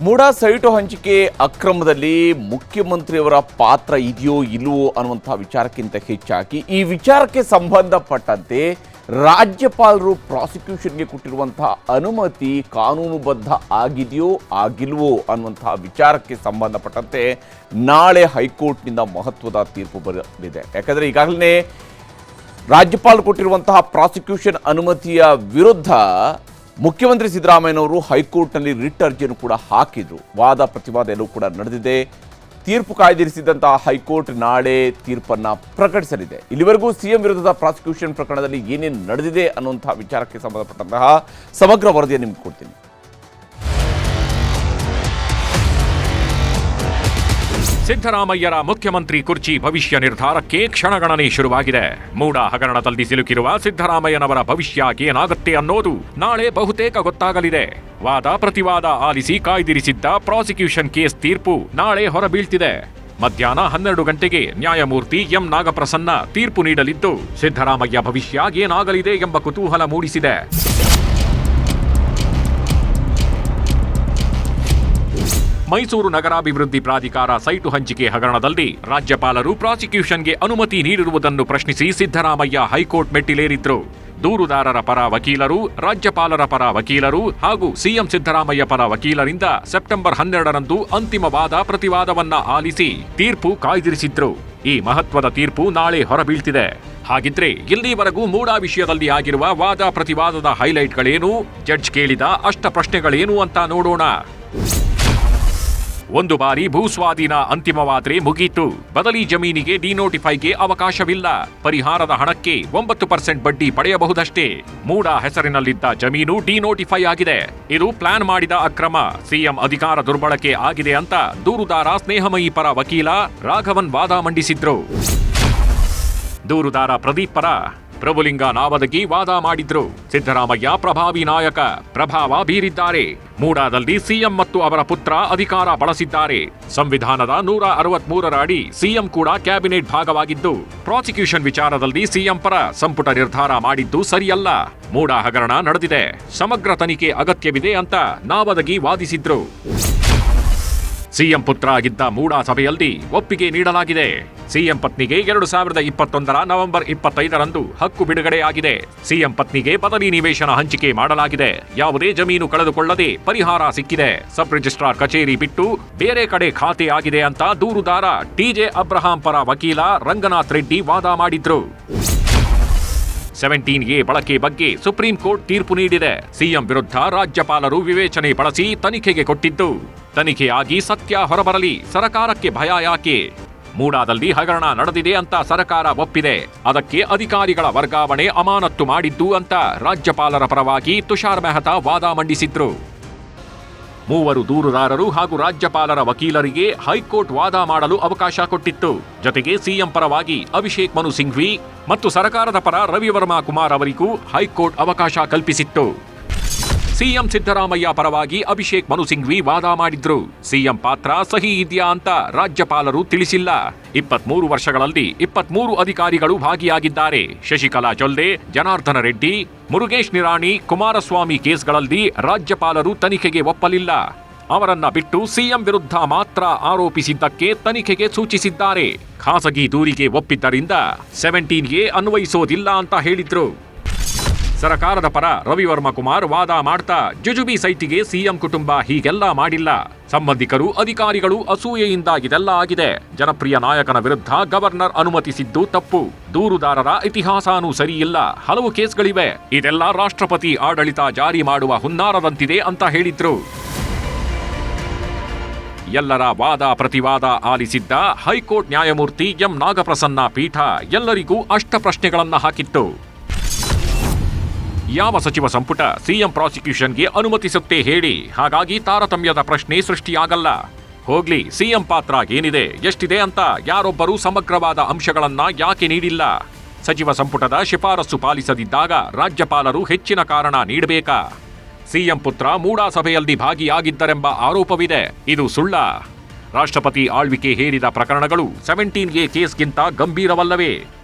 MUDA site ಹಂಚಿಕೆ ಅಕ್ರಮದಲ್ಲಿ ಮುಖ್ಯಮಂತ್ರಿಯವರ ಪಾತ್ರ ಇದೆಯೋ ಇಲ್ಲವೋ ಅನ್ನುವಂಥ ವಿಚಾರಕ್ಕಿಂತ ಹೆಚ್ಚಾಗಿ ಈ ವಿಚಾರಕ್ಕೆ ಸಂಬಂಧಪಟ್ಟಂತೆ ರಾಜ್ಯಪಾಲರು ಪ್ರಾಸಿಕ್ಯೂಷನ್ಗೆ ಕೊಟ್ಟಿರುವಂತಹ ಅನುಮತಿ ಕಾನೂನುಬದ್ಧ ಆಗಿದೆಯೋ ಆಗಿಲ್ವೋ ಅನ್ನುವಂತಹ ವಿಚಾರಕ್ಕೆ ಸಂಬಂಧಪಟ್ಟಂತೆ ನಾಳೆ ಹೈಕೋರ್ಟ್ನಿಂದ ಮಹತ್ವದ ತೀರ್ಪು ಬರಲಿದೆ. ಯಾಕಂದರೆ ಈಗಾಗಲೇ ರಾಜ್ಯಪಾಲರು ಕೊಟ್ಟಿರುವಂತಹ ಪ್ರಾಸಿಕ್ಯೂಷನ್ ಅನುಮತಿಯ ವಿರುದ್ಧ ಮುಖ್ಯಮಂತ್ರಿ ಸಿದ್ದರಾಮಯ್ಯನವರು ಹೈಕೋರ್ಟ್ನಲ್ಲಿ ರಿಟ್ ಅರ್ಜಿಯನ್ನು ಕೂಡ ಹಾಕಿದ್ರು. ವಾದ ಪ್ರತಿವಾದ ಎಲ್ಲವೂ ಕೂಡ ನಡೆದಿದೆ. ತೀರ್ಪು ಕಾಯ್ದಿರಿಸಿದಂತಹ ಹೈಕೋರ್ಟ್ ನಾಳೆ ತೀರ್ಪನ್ನು ಪ್ರಕಟಿಸಲಿದೆ. ಇಲ್ಲಿವರೆಗೂ ಸಿಎಂ ವಿರುದ್ಧದ ಪ್ರಾಸಿಕ್ಯೂಷನ್ ಪ್ರಕರಣದಲ್ಲಿ ಏನೇನು ನಡೆದಿದೆ ಅನ್ನುವಂತಹ ವಿಚಾರಕ್ಕೆ ಸಂಬಂಧಪಟ್ಟಂತಹ ಸಮಗ್ರ ವರದಿಯನ್ನು ನಿಮ್ಗೆ ಕೊಡ್ತೀನಿ. ಸಿದ್ದರಾಮಯ್ಯರ ಮುಖ್ಯಮಂತ್ರಿ ಕುರ್ಚಿ ಭವಿಷ್ಯ ನಿರ್ಧಾರಕ್ಕೆ ಕ್ಷಣಗಣನೆ ಶುರುವಾಗಿದೆ. ಮೂಡಾ ಹಗರಣದಲ್ಲಿ ಸಿಲುಕಿರುವ ಸಿದ್ದರಾಮಯ್ಯನವರ ಭವಿಷ್ಯ ಏನಾಗುತ್ತೆ ಅನ್ನೋದು ನಾಳೆ ಬಹುತೇಕ ಗೊತ್ತಾಗಲಿದೆ. ವಾದ ಪ್ರತಿವಾದ ಆಲಿಸಿ ಕಾಯ್ದಿರಿಸಿದ್ದ ಪ್ರಾಸಿಕ್ಯೂಷನ್ ಕೇಸ್ ತೀರ್ಪು ನಾಳೆ ಹೊರಬೀಳ್ತಿದೆ. ಮಧ್ಯಾಹ್ನ 12 ಗಂಟೆಗೆ ನ್ಯಾಯಮೂರ್ತಿ ಎಂ ನಾಗಪ್ರಸನ್ನ ತೀರ್ಪು ನೀಡಲಿದ್ದು ಸಿದ್ದರಾಮಯ್ಯ ಭವಿಷ್ಯ ಏನಾಗಲಿದೆ ಎಂಬ ಕುತೂಹಲ ಮೂಡಿಸಿದೆ. ಮೈಸೂರು ನಗರಾಭಿವೃದ್ಧಿ ಪ್ರಾಧಿಕಾರ ಸೈಟು ಹಂಚಿಕೆ ಹಗರಣದಲ್ಲಿ ರಾಜ್ಯಪಾಲರು ಪ್ರಾಸಿಕ್ಯೂಷನ್ಗೆ ಅನುಮತಿ ನೀಡಿರುವುದನ್ನು ಪ್ರಶ್ನಿಸಿ ಸಿದ್ದರಾಮಯ್ಯ ಹೈಕೋರ್ಟ್ ಮೆಟ್ಟಿಲೇರಿದ್ರು. ದೂರುದಾರರ ಪರ ವಕೀಲರು, ರಾಜ್ಯಪಾಲರ ಪರ ವಕೀಲರು ಹಾಗೂ ಸಿಎಂ ಸಿದ್ದರಾಮಯ್ಯ ಪರ ವಕೀಲರಿಂದ ಸೆಪ್ಟೆಂಬರ್ 12ರಂದು ಅಂತಿಮ ವಾದ ಪ್ರತಿವಾದವನ್ನ ಆಲಿಸಿ ತೀರ್ಪು ಕಾಯ್ದಿರಿಸಿದ್ರು. ಈ ಮಹತ್ವದ ತೀರ್ಪು ನಾಳೆ ಹೊರಬೀಳ್ತಿದೆ. ಹಾಗಿದ್ರೆ ಇಲ್ಲಿವರೆಗೂ ಮೂಡಾ ವಿಷಯದಲ್ಲಿ ಆಗಿರುವ ವಾದ ಪ್ರತಿವಾದದ ಹೈಲೈಟ್ಗಳೇನು, ಜಡ್ಜ್ ಕೇಳಿದ ಅಷ್ಟ ಪ್ರಶ್ನೆಗಳೇನು ಅಂತ ನೋಡೋಣ. ಒಂದು ಬಾರಿ ಭೂಸ್ವಾಧೀನ ಅಂತಿಮವಾದ್ರೆ ಮುಗೀತು. ಬದಲಿ ಜಮೀನಿಗೆ ಡಿನೋಟಿಫೈಗೆ ಅವಕಾಶವಿಲ್ಲ. ಪರಿಹಾರದ ಹಣಕ್ಕೆ 9% ಬಡ್ಡಿ ಪಡೆಯಬಹುದಷ್ಟೇ. ಮೂಡಾ ಹೆಸರಿನಲ್ಲಿದ್ದ ಜಮೀನು ಡಿನೋಟಿಫೈ ಆಗಿದೆ. ಇದು ಪ್ಲಾನ್ ಮಾಡಿದ ಅಕ್ರಮ. ಸಿಎಂ ಅಧಿಕಾರ ದುರ್ಬಳಕೆ ಆಗಿದೆ ಅಂತ ದೂರುದಾರ ಸ್ನೇಹಮಯಿ ಪರ ವಕೀಲ ರಾಘವನ್ ವಾದ ಮಂಡಿಸಿದ್ರು. ದೂರುದಾರ ಪ್ರದೀಪ್ ಪರ ಪ್ರಭುಲಿಂಗ ನಾವದಗಿ ವಾದ ಮಾಡಿದ್ರು. ಸಿದ್ದರಾಮಯ್ಯ ಪ್ರಭಾವಿ ನಾಯಕ, ಪ್ರಭಾವ ಬೀರಿದ್ದಾರೆ. ಮೂಡಾದಲ್ಲಿ ಸಿಎಂ ಮತ್ತು ಅವರ ಪುತ್ರ ಅಧಿಕಾರ ಬಳಸಿದ್ದಾರೆ. ಸಂವಿಧಾನದ 163ರ ಅಡಿ ಸಿಎಂ ಕೂಡ ಕ್ಯಾಬಿನೆಟ್ ಭಾಗವಾಗಿದ್ದು ಪ್ರಾಸಿಕ್ಯೂಷನ್ ವಿಚಾರದಲ್ಲಿ ಸಿಎಂ ಪರ ಸಂಪುಟ ನಿರ್ಧಾರ ಮಾಡಿದ್ದು ಸರಿಯಲ್ಲ. ಮೂಡಾ ಹಗರಣ ನಡೆದಿದೆ, ಸಮಗ್ರ ತನಿಖೆ ಅಗತ್ಯವಿದೆ ಅಂತ ನಾವದಗಿ ವಾದಿಸಿದ್ರು. ಸಿಎಂ ಪುತ್ರ ಆಗಿದ್ದ ಮೂಡಾ ಸಭೆಯಲ್ಲಿ ಒಪ್ಪಿಗೆ ನೀಡಲಾಗಿದೆ. ಸಿಎಂ ಪತ್ನಿಗೆ 2021ರ ನವೆಂಬರ್ 25ರಂದು ಹಕ್ಕು ಬಿಡುಗಡೆಯಾಗಿದೆ. ಸಿಎಂ ಪತ್ನಿಗೆ ಬದಲಿ ನಿವೇಶನ ಹಂಚಿಕೆ ಮಾಡಲಾಗಿದೆ. ಯಾವುದೇ ಜಮೀನು ಕಳೆದುಕೊಳ್ಳದೆ ಪರಿಹಾರ ಸಿಕ್ಕಿದೆ. ಸಬ್ ರಿಜಿಸ್ಟ್ರಾರ್ ಕಚೇರಿ ಬಿಟ್ಟು ಬೇರೆ ಕಡೆ ಖಾತೆ ಆಗಿದೆ ಅಂತ ದೂರುದಾರ ಟಿಜೆ ಅಬ್ರಹಾಂ ಪರ ವಕೀಲ ರಂಗನಾಥ್ ರೆಡ್ಡಿ ವಾದ ಮಾಡಿದ್ರು. 17A ಬಳಕೆ ಬಗ್ಗೆ ಸುಪ್ರೀಂ ಕೋರ್ಟ್ ತೀರ್ಪು ನೀಡಿದೆ. ಸಿಎಂ ವಿರುದ್ಧ ರಾಜ್ಯಪಾಲರು ವಿವೇಚನೆ ಬಳಸಿ ತನಿಖೆಗೆ ಕೊಟ್ಟಿದ್ದು, ತನಿಖೆಯಾಗಿ ಸತ್ಯ ಹೊರಬರಲಿ, ಸರಕಾರಕ್ಕೆ ಭಯ ಯಾಕೆ? ಮೂಡಾದಲ್ಲಿ ಹಗರಣ ನಡೆದಿದೆ ಅಂತ ಸರಕಾರ ಒಪ್ಪಿದೆ. ಅದಕ್ಕೆ ಅಧಿಕಾರಿಗಳ ವರ್ಗಾವಣೆ ಅಮಾನತ್ತು ಮಾಡಿದ್ದು ಅಂತ ರಾಜ್ಯಪಾಲರ ಪರವಾಗಿ ತುಷಾರ್ ಮೆಹ್ತಾ ವಾದ ಮಂಡಿಸಿದ್ರು. ಮೂವರು ದೂರುದಾರರು ಹಾಗೂ ರಾಜ್ಯಪಾಲರ ವಕೀಲರಿಗೆ ಹೈಕೋರ್ಟ್ ವಾದ ಮಾಡಲು ಅವಕಾಶ ಕೊಟ್ಟಿತ್ತು. ಜೊತೆಗೆ ಸಿಎಂ ಪರವಾಗಿ ಅಭಿಷೇಕ್ ಮನು ಸಿಂಘ್ವಿ ಮತ್ತು ಸರ್ಕಾರದ ಪರ ರವಿವರ್ಮಾ ಕುಮಾರ್ ಅವರಿಗೂ ಹೈಕೋರ್ಟ್ ಅವಕಾಶ ಕಲ್ಪಿಸಿತ್ತು. ಸಿಎಂ ಸಿದ್ದರಾಮಯ್ಯ ಪರವಾಗಿ ಅಭಿಷೇಕ್ ಮನು ಸಿಂಘ್ವಿ ವಾದ ಮಾಡಿದ್ರು. ಸಿಎಂ ಪಾತ್ರ ಸಹಿ ಇದೆಯಾ ಅಂತ ರಾಜ್ಯಪಾಲರು ತಿಳಿಸಿಲ್ಲ. 23 ವರ್ಷಗಳಲ್ಲಿ 23 ಅಧಿಕಾರಿಗಳು ಭಾಗಿಯಾಗಿದ್ದಾರೆ. ಶಶಿಕಲಾ ಜೊಲ್ಲೆ, ಜನಾರ್ದನ ರೆಡ್ಡಿ, ಮುರುಗೇಶ್ ನಿರಾಣಿ, ಕುಮಾರಸ್ವಾಮಿ ಕೇಸ್ಗಳಲ್ಲಿ ರಾಜ್ಯಪಾಲರು ತನಿಖೆಗೆ ಒಪ್ಪಲಿಲ್ಲ. ಅವರನ್ನ ಬಿಟ್ಟು ಸಿಎಂ ವಿರುದ್ಧ ಮಾತ್ರ ಆರೋಪಿಸಿದ್ದಕ್ಕೆ ತನಿಖೆಗೆ ಸೂಚಿಸಿದ್ದಾರೆ. ಖಾಸಗಿ ದೂರಿಗೆ ಒಪ್ಪಿದ್ದರಿಂದ 17A ಅನ್ವಯಿಸೋದಿಲ್ಲ ಅಂತ ಹೇಳಿದ್ರು. ಸರ್ಕಾರದ ಪರ ರವಿವರ್ಮ ಕುಮಾರ್ ವಾದ ಮಾಡ್ತಾ ಜುಜುಬಿ ಸೈಟಿಗೆ ಸಿಎಂ ಕುಟುಂಬ ಹೀಗೆಲ್ಲ ಮಾಡಿಲ್ಲ. ಸಂಬಂಧಿಕರು, ಅಧಿಕಾರಿಗಳು ಅಸೂಯೆಯಿಂದ ಇದೆಲ್ಲ ಆಗಿದೆ. ಜನಪ್ರಿಯ ನಾಯಕನ ವಿರುದ್ಧ ಗವರ್ನರ್ ಅನುಮತಿಸಿದ್ದು ತಪ್ಪು. ದೂರುದಾರರ ಇತಿಹಾಸನೂ ಸರಿಯಿಲ್ಲ. ಹಲವು ಕೇಸ್ಗಳಿವೆ. ಇದೆಲ್ಲ ರಾಷ್ಟ್ರಪತಿ ಆಡಳಿತ ಜಾರಿ ಮಾಡುವ ಹುನ್ನಾರದಂತಿದೆ ಅಂತ ಹೇಳಿದ್ರು. ಎಲ್ಲರ ವಾದ ಪ್ರತಿವಾದ ಆಲಿಸಿದ್ದ ಹೈಕೋರ್ಟ್ ನ್ಯಾಯಮೂರ್ತಿ ಎಂ ನಾಗಪ್ರಸನ್ನ ಪೀಠ ಎಲ್ಲರಿಗೂ ಅಷ್ಟ ಪ್ರಶ್ನೆಗಳನ್ನ ಹಾಕಿತ್ತು. ಯಾವ ಸಚಿವ ಸಂಪುಟ ಸಿಎಂ ಪ್ರಾಸಿಕ್ಯೂಷನ್ಗೆ ಅನುಮತಿಸುತ್ತೆ ಹೇಳಿ? ಹಾಗಾಗಿ ತಾರತಮ್ಯದ ಪ್ರಶ್ನೆ ಸೃಷ್ಟಿಯಾಗಲ್ಲ. ಹೋಗ್ಲಿ, ಸಿಎಂ ಪಾತ್ರ ಏನಿದೆ, ಎಷ್ಟಿದೆ ಅಂತ ಯಾರೊಬ್ಬರೂ ಸಮಗ್ರವಾದ ಅಂಶಗಳನ್ನ ಯಾಕೆ ನೀಡಿಲ್ಲ? ಸಚಿವ ಸಂಪುಟದ ಶಿಫಾರಸು ಪಾಲಿಸದಿದ್ದಾಗ ರಾಜ್ಯಪಾಲರು ಹೆಚ್ಚಿನ ಕಾರಣ ನೀಡಬೇಕಾ? ಸಿಎಂ ಪುತ್ರ ಮೂಡಾ ಸಭೆಯಲ್ಲಿ ಭಾಗಿಯಾಗಿದ್ದರೆಂಬ ಆರೋಪವಿದೆ. ಇದು ಸುಳ್ಳ? ರಾಷ್ಟ್ರಪತಿ ಆಳ್ವಿಕೆ ಹೇರಿದ ಪ್ರಕರಣಗಳು 17A ಕೇಸ್ಗಿಂತ ಗಂಭೀರವಲ್ಲವೇ?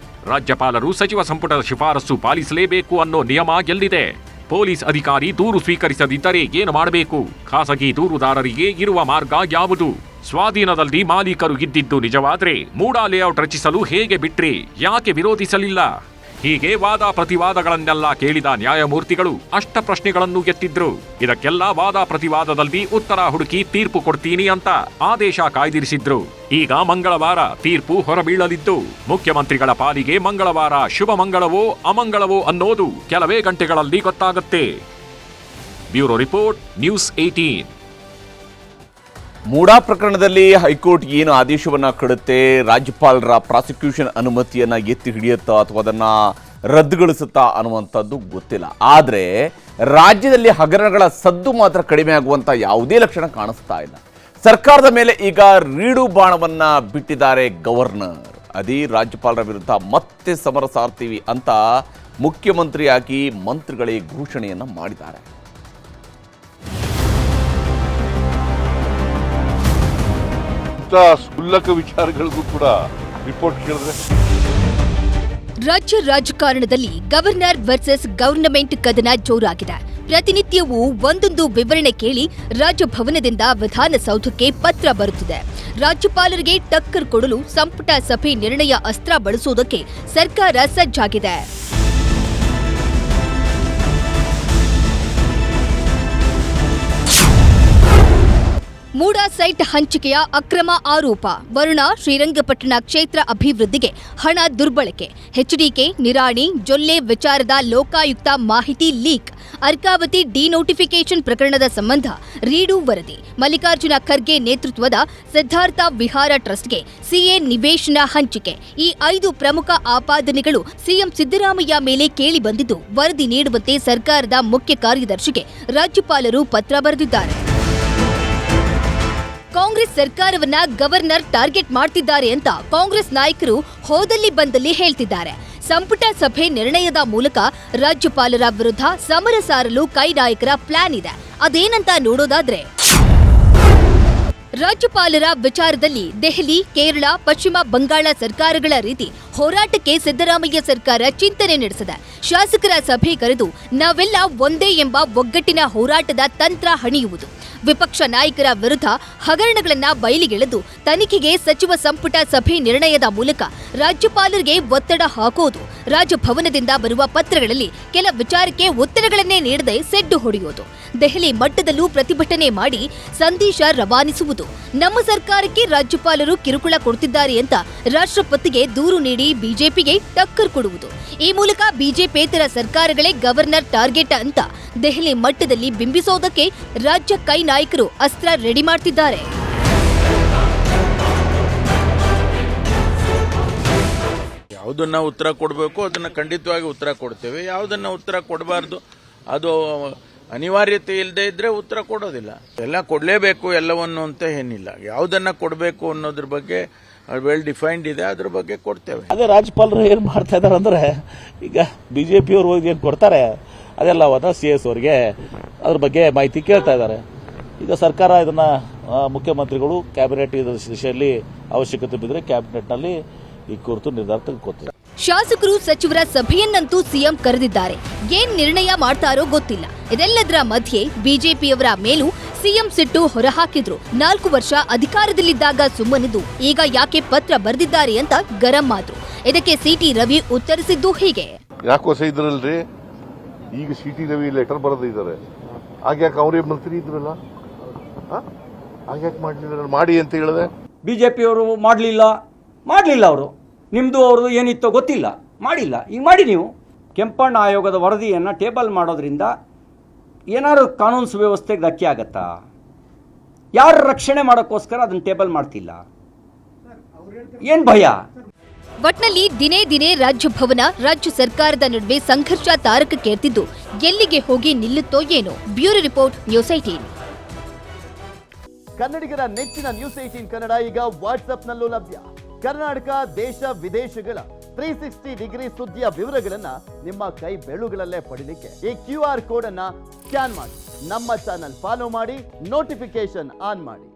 ರಾಜ್ಯಪಾಲರು ಸಚಿವ ಸಂಪುಟದ ಶಿಫಾರಸು ಪಾಲಿಸಲೇಬೇಕು ಅನ್ನೋ ನಿಯಮ ಎಲ್ಲಿದೆ? ಪೊಲೀಸ್ ಅಧಿಕಾರಿ ದೂರು ಸ್ವೀಕರಿಸದಿದ್ದರೆ ಏನು ಮಾಡಬೇಕು? ಖಾಸಗಿ ದೂರುದಾರರಿಗೆ ಇರುವ ಮಾರ್ಗ ಯಾವುದು? ಸ್ವಾಧೀನದಲ್ಲಿ ಮಾಲೀಕರು ಇದ್ದಿದ್ದು ನಿಜವಾದ್ರೆ ಮೂಡಾ ಲೇಔಟ್ ರಚಿಸಲು ಹೇಗೆ ಬಿಟ್ರಿ? ಯಾಕೆ ವಿರೋಧಿಸಲಿಲ್ಲ? ಹೀಗೆ ವಾದ ಪ್ರತಿವಾದಗಳನ್ನೆಲ್ಲ ಕೇಳಿದ ನ್ಯಾಯಮೂರ್ತಿಗಳು ಅಷ್ಟ ಪ್ರಶ್ನೆಗಳನ್ನು ಎತ್ತಿದ್ರು. ಇದಕ್ಕೆಲ್ಲ ವಾದ ಪ್ರತಿವಾದದಲ್ಲಿ ಉತ್ತರ ಹುಡುಕಿ ತೀರ್ಪು ಕೊಡ್ತೀನಿ ಅಂತ ಆದೇಶ ಕಾಯ್ದಿರಿಸಿದ್ರು. ಈಗ ಮಂಗಳವಾರ ತೀರ್ಪು ಹೊರಬೀಳಲಿದ್ದು ಮುಖ್ಯಮಂತ್ರಿಗಳ ಪಾಲಿಗೆ ಮಂಗಳವಾರ ಶುಭ ಮಂಗಳವೋ ಅಮಂಗಳವೋ ಅನ್ನೋದು ಕೆಲವೇ ಗಂಟೆಗಳಲ್ಲಿ ಗೊತ್ತಾಗುತ್ತೆ. Bureau report, news 18. ಮೂಡಾ ಪ್ರಕರಣದಲ್ಲಿ ಹೈಕೋರ್ಟ್ ಏನು ಆದೇಶವನ್ನ ಕೊಡುತ್ತೆ, ರಾಜ್ಯಪಾಲರ ಪ್ರಾಸಿಕ್ಯೂಷನ್ ಅನುಮತಿಯನ್ನ ಎತ್ತಿ ಹಿಡಿಯುತ್ತಾ ಅಥವಾ ಅದನ್ನ ರದ್ದುಗೊಳಿಸುತ್ತಾ ಅನ್ನುವಂಥದ್ದು ಗೊತ್ತಿಲ್ಲ. ಆದರೆ ರಾಜ್ಯದಲ್ಲಿ ಹಗರಣಗಳ ಸದ್ದು ಮಾತ್ರ ಕಡಿಮೆ ಆಗುವಂಥ ಯಾವುದೇ ಲಕ್ಷಣ ಕಾಣಿಸ್ತಾ ಇಲ್ಲ. ಸರ್ಕಾರದ ಮೇಲೆ ಈಗ ರೀಡು ಬಾಣವನ್ನ ಬಿಟ್ಟಿದ್ದಾರೆ ಗವರ್ನರ್. ಅದೇ ರಾಜ್ಯಪಾಲರ ವಿರುದ್ಧ ಮತ್ತೆ ಸಮರ ಸಾರ್ತೀವಿ ಅಂತ ಮುಖ್ಯಮಂತ್ರಿಯಾಗಿ ಮಂತ್ರಿಗಳೇ ಘೋಷಣೆಯನ್ನ ಮಾಡಿದ್ದಾರೆ. ಕ್ಷುಲ್ಲಕ ವಿಚಾರಗಳಿಗೂ ಕೂಡ ರಿಪೋರ್ಟ್ ಕೇಳಿದ್ರೆ ರಾಜ್ಯ ರಾಜಕಾರಣದಲ್ಲಿ ಗವರ್ನರ್ ವರ್ಸಸ್ ಗವರ್ನಮೆಂಟ್ ಕದನ ಜೋರಾಗಿದೆ. ಪ್ರತಿನಿತ್ಯವೂ ಒಂದೊಂದು ವಿವರಣೆ ಕೇಳಿ ರಾಜಭವನದಿಂದ ವಿಧಾನಸೌಧಕ್ಕೆ ಪತ್ರ ಬರುತ್ತಿದೆ. ರಾಜ್ಯಪಾಲರಿಗೆ ಟಕ್ಕರ್ ಕೊಡಲು ಸಂಪುಟ ಸಭೆ ನಿರ್ಣಯ ಅಸ್ತ್ರ ಬಳಸುವುದಕ್ಕೆ ಸರ್ಕಾರ ಸಜ್ಜಾಗಿದೆ. ಮೂಡಾ ಸೈಟ್ ಹಂಚಿಕೆಯ ಅಕ್ರಮ ಆರೋಪ. ವರುಣ ಶ್ರೀರಂಗಪಟ್ಟಣ ಕ್ಷೇತ್ರ ಅಭಿವೃದ್ಧಿಗೆ ಹಣ ದುರ್ಬಳಕೆ. ಎಚ್ಡಿಕೆ, ನಿರಾಣಿ, ಜೊಲ್ಲೆ ವಿಚಾರದ ಲೋಕಾಯುಕ್ತ ಮಾಹಿತಿ ಲೀಕ್. ಅರ್ಕಾವತಿ ಡಿನೋಟಿಫಿಕೇಷನ್ ಪ್ರಕರಣದ ಸಂಬಂಧ ರೀಡು ವರದಿ. ಮಲ್ಲಿಕಾರ್ಜುನ ಖರ್ಗೆ ನೇತೃತ್ವದ ಸಿದ್ಧಾರ್ಥ ವಿಹಾರ ಟ್ರಸ್ಟ್ಗೆ ಸಿಎ ನಿವೇಶನ ಹಂಚಿಕೆ. ಈ 5 ಪ್ರಮುಖ ಆಪಾದನೆಗಳು ಸಿಎಂ ಸಿದ್ದರಾಮಯ್ಯ ಮೇಲೆ ಕೇಳಿ ಬಂದಿದ್ದು, ವರದಿ ನೀಡುವಂತೆ ಸರ್ಕಾರದ ಮುಖ್ಯ ಕಾರ್ಯದರ್ಶಿಗೆ ರಾಜ್ಯಪಾಲರು ಪತ್ರ ಬರೆದಿದ್ದಾರೆ. ಕಾಂಗ್ರೆಸ್ ಸರ್ಕಾರವನ್ನ ಗವರ್ನರ್ ಟಾರ್ಗೆಟ್ ಮಾಡ್ತಿದ್ದಾರೆ ಅಂತ ಕಾಂಗ್ರೆಸ್ ನಾಯಕರು ಹೋದಲ್ಲಿ ಬಂದಲ್ಲಿ ಹೇಳ್ತಿದ್ದಾರೆ. ಸಂಪುಟ ಸಭೆ ನಿರ್ಣಯದ ಮೂಲಕ ರಾಜ್ಯಪಾಲರ ವಿರುದ್ಧ ಸಮರ ಸಾರಲು ಕೈ ನಾಯಕರ ಪ್ಲಾನ್ ಇದೆ. ಅದೇನಂತ ನೋಡೋದಾದ್ರೆ, ರಾಜ್ಯಪಾಲರ ವಿಚಾರದಲ್ಲಿ ದೆಹಲಿ, ಕೇರಳ, ಪಶ್ಚಿಮ ಬಂಗಾಳ ಸರ್ಕಾರಗಳ ರೀತಿ ಹೋರಾಟಕ್ಕೆ ಸಿದ್ದರಾಮಯ್ಯ ಸರ್ಕಾರ ಚಿಂತನೆ ನಡೆಸಿದೆ. ಶಾಸಕರ ಸಭೆ ಕರೆದು ನಾವೆಲ್ಲ ಒಂದೇ ಎಂಬ ಒಗ್ಗಟ್ಟಿನ ಹೋರಾಟದ ತಂತ್ರ ಹಣಿಯುವುದು. ವಿಪಕ್ಷ ನಾಯಕರ ವಿರುದ್ಧ ಹಗರಣಗಳನ್ನ ಬಯಲಿಗೆಳೆದು ತನಿಖೆಗೆ ಸಚಿವ ಸಂಪುಟ ಸಭೆ ನಿರ್ಣಯದ ಮೂಲಕ ರಾಜ್ಯಪಾಲರಿಗೆ ಒತ್ತಡ ಹಾಕೋದು. ರಾಜಭವನದಿಂದ ಬರುವ ಪತ್ರಗಳಲ್ಲಿ ಕೆಲ ವಿಚಾರಕ್ಕೆ ಉತ್ತರಗಳನ್ನೇ ನೀಡದೆ ಸೆಡ್ಡು ಹೊಡೆಯೋದು. ದೆಹಲಿ ಮಟ್ಟದಲ್ಲೂ ಪ್ರತಿಭಟನೆ ಮಾಡಿ ಸಂದೇಶ ರವಾನಿಸುವುದು. ನಮ್ಮ ಸರ್ಕಾರಕ್ಕೆ ರಾಜ್ಯಪಾಲರು ಕಿರುಕುಳ ಕೊಡ್ತಿದ್ದಾರೆ ಅಂತ ರಾಷ್ಟ್ರಪತಿಗೆ ದೂರು ನೀಡಿ ಬಿಜೆಪಿಗೆ ಟಕ್ಕರ್ ಕೊಡುವುದು. ಈ ಮೂಲಕ ಬಿಜೆಪಿಯೇತರ ಸರ್ಕಾರಗಳೇ ಗವರ್ನರ್ ಟಾರ್ಗೆಟ್ ಅಂತ ದೆಹಲಿ ಮಟ್ಟದಲ್ಲಿ ಬಿಂಬಿಸೋದಕ್ಕೆ ರಾಜ್ಯ ಕೈ ನಾಯಕರು ಅಸ್ತ್ರ ರೆಡಿ ಮಾಡ್ತಿದ್ದಾರೆ. ಯಾವುದನ್ನ ಉತ್ತರ ಕೊಡಬೇಕು ಅದನ್ನ ಖಂಡಿತವಾಗಿ ಉತ್ತರ ಕೊಡ್ತೇವೆ. ಯಾವುದನ್ನ ಉತ್ತರ ಕೊಡಬಾರ್ದು, ಅದು ಅನಿವಾರ್ಯತೆ ಇಲ್ಲದೆ ಇದ್ರೆ ಉತ್ತರ ಕೊಡೋದಿಲ್ಲ. ಎಲ್ಲ ಕೊಡಲೇಬೇಕು ಎಲ್ಲವನ್ನು ಅಂತ ಏನಿಲ್ಲ. ಯಾವುದನ್ನ ಕೊಡಬೇಕು ಅನ್ನೋದ್ರ ಬಗ್ಗೆ ವೆಲ್ ಡಿಫೈನ್ಡ್ ಇದೆ, ಅದ್ರ ಬಗ್ಗೆ ಕೊಡ್ತೇವೆ. ಅದೇ ರಾಜ್ಯಪಾಲರು ಏನ್ ಮಾಡ್ತಾ ಇದಾರೆ ಅಂದ್ರೆ, ಈಗ ಬಿಜೆಪಿ ಅವರು ಹೋಗಿ ಏನ್ ಕೊಡ್ತಾರೆ ಅದೆಲ್ಲವನ್ನ CS ಅವರಿಗೆ ಅದ್ರ ಬಗ್ಗೆ ಮಾಹಿತಿ ಕೇಳ್ತಾ ಇದ್ದಾರೆ. ಈಗ ಸರ್ಕಾರ ಇದನ್ನ ಮುಖ್ಯಮಂತ್ರಿಗಳು ಕ್ಯಾಬಿನೆಟ್ ದಿಶೆಯಲ್ಲಿ ಅವಶ್ಯಕತೆ ಬಿದ್ದರೆ ಕ್ಯಾಬಿನೆಟ್ ನಲ್ಲಿ ಈ ಕುರಿತು ನಿರ್ಧಾರ ತೆಗೆದುಕೊಳ್ತಾರೆ. ಶಾಸಕರು ಸಚಿವರ ಸಭೆಯನ್ನಂತೂ ಸಿಎಂ ಕರೆದಿದ್ದಾರೆ. ಏನ್ ನಿರ್ಣಯ ಮಾಡ್ತಾರೋ ಗೊತ್ತಿಲ್ಲ. ಇದೆಲ್ಲದರ ಮಧ್ಯೆ ಬಿಜೆಪಿಯವರ ಮೇಲೂ ಸಿಎಂ ಸಿಟ್ಟು ಹೊರಹಾಕಿದ್ರು. 4 ವರ್ಷ ಅಧಿಕಾರದಲ್ಲಿದ್ದಾಗ ಸುಮ್ಮನಿದ್ದು ಈಗ ಯಾಕೆ ಪತ್ರ ಬರೆದಿದ್ದಾರೆ ಅಂತ ಗರಂ ಆದ್ರು. ಇದಕ್ಕೆ ಸಿಟಿ ರವಿ ಉತ್ತರಿಸಿದ್ದು ಹೀಗೆ: ಯಾಕೋ ಇದ್ರಲ್ರಿ, ಈಗ ಸಿಟಿ ರವಿ ಲೆಟರ್ ಬರೆದಿದ್ದಾರೆ. ಆಗ್ಯಾಕೆ ಅವರೇ ಮಂತ್ರಿ ಇದ್ರಲ್ಲ, ಆಗ್ಯಾಕೆ ಮಾಡಲಿಲ್ಲ? ಮಾಡಿ ಅಂತ ಹೇಳಿದೆ. ಬಿಜೆಪಿಯವರು ಮಾಡಲಿಲ್ಲ ಅವರು. ನಿಮ್ಮದು ಅವ್ರದ್ದು ಏನಿತ್ತೋ ಗೊತ್ತಿಲ್ಲ, ಮಾಡಿಲ್ಲ. ಈಗ ಮಾಡಿ. ನೀವು ಕೆಂಪಣ್ಣ ಆಯೋಗದ ವರದಿಯನ್ನು ಟೇಬಲ್ ಮಾಡೋದ್ರಿಂದ ಏನಾದ್ರು ಕಾನೂನು ಸುವ್ಯವಸ್ಥೆಗೆ ಧಕ್ಕೆ ಆಗತ್ತಾ? ಯಾರ ರಕ್ಷಣೆ ಮಾಡೋಕ್ಕೋಸ್ಕರ ಅದನ್ನು ಟೇಬಲ್ ಮಾಡ್ತಿಲ್ಲ? ಏನು ಭಯ? ಒಟ್ನಲ್ಲಿ ದಿನೇ ದಿನೇ ರಾಜ್ಯಭವನ, ರಾಜ್ಯ ಸರ್ಕಾರದ ನಡುವೆ ಸಂಘರ್ಷ ತಾರಕಕ್ಕೇರ್ತಿದ್ದು ಎಲ್ಲಿಗೆ ಹೋಗಿ ನಿಲ್ಲುತ್ತೋ ಏನೋ. Bureau report, news 18. ಕನ್ನಡಿಗರ ನೆಚ್ಚಿನ ನ್ಯೂಸ್ 18 ಕನ್ನಡ ಈಗ ವಾಟ್ಸ್ಆಪ್ನಲ್ಲೂ ಲಭ್ಯ. ಕರ್ನಾಟಕ, ದೇಶ ವಿದೇಶಗಳ 360 ಡಿಗ್ರಿ ಸುದ್ದಿಯ ವಿವರಗಳನ್ನ ನಿಮ್ಮ ಕೈ ಬೆರಳುಗಳಲ್ಲೇ ಪಡಿಲಿಕ್ಕೆ ಈ QR ಕೋಡ್ ಅನ್ನ ಸ್ಕ್ಯಾನ್ ಮಾಡಿ, ನಮ್ಮ ಚಾನಲ್ ಫಾಲೋ ಮಾಡಿ, ನೋಟಿಫಿಕೇಶನ್ ಆನ್ ಮಾಡಿ.